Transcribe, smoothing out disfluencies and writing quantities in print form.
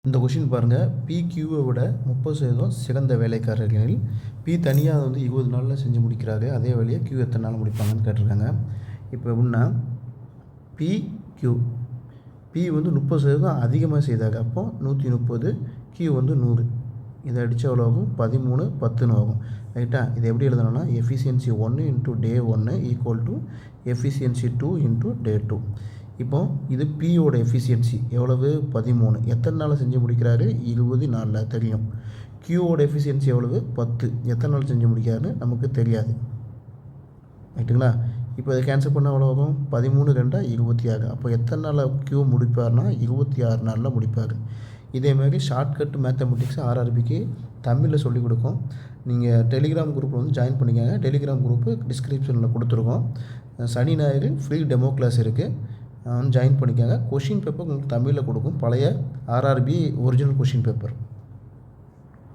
இந்த கொஷின் பாருங்கள், பி கியூவை விட 30% சிறந்த வேலைக்காரர்கள். பி தனியாக வந்து 20 நாளில் செஞ்சு முடிக்கிறாரு. அதே வேலையை கியூ எத்தனை நாள் முடிப்பாங்கன்னு கேட்டிருக்காங்க. இப்போ எப்படின்னா பி கியூ பி வந்து 30% அதிகமாக செய்தாங்க. அப்போ 130, கியூ வந்து 100. இதை அடித்தா எவ்வளோ ஆகும்? 13, 10ன்னு ஆகும். ரைட்டா? இதை எப்படி எழுதணும்னா efficiency 1 into day 1 equal to efficiency 2 into day 2. இப்போ இது பியோட எஃபிஷியன்சி எவ்வளவு? 13. எத்தனை நாள் செஞ்சு முடிக்கிறாரு? 20 நாளில் தெரியும். கியூவோட எஃபிஷியன்சி எவ்வளவு? 10. எத்தனை நாள் செஞ்சு முடிக்கிறாருன்னு நமக்கு தெரியாது. ரைட்டுங்களா? இப்போ இதை கேன்சல் பண்ணால் எவ்வளோ ஆகும்? 13 2 26. அப்போ எத்தனை நாளில் கியூ முடிப்பார்னா 26 நாளில் முடிப்பார். இதேமாதிரி ஷார்ட்கட் மேத்தமெட்டிக்ஸ் ஆர்ஆர்பிக்கு தமிழில் சொல்லிக் கொடுக்கும். நீங்கள் டெலிகிராம் குரூப்பில் வந்து ஜாயின் பண்ணிக்கோங்க. டெலிகிராம் குரூப்பு டிஸ்கிரிப்ஷனில் கொடுத்துருக்கோம். சனி ஞாயிறு ஃப்ரீ டெமோ கிளாஸ் இருக்குது, ஜாயின் பண்ணிக்கோங்க. கொஷின் பேப்பர் உங்களுக்கு தமிழில் கொடுக்கும், பழைய ஆர்ஆர்பி ஒரிஜினல் கொஷின் பேப்பர்.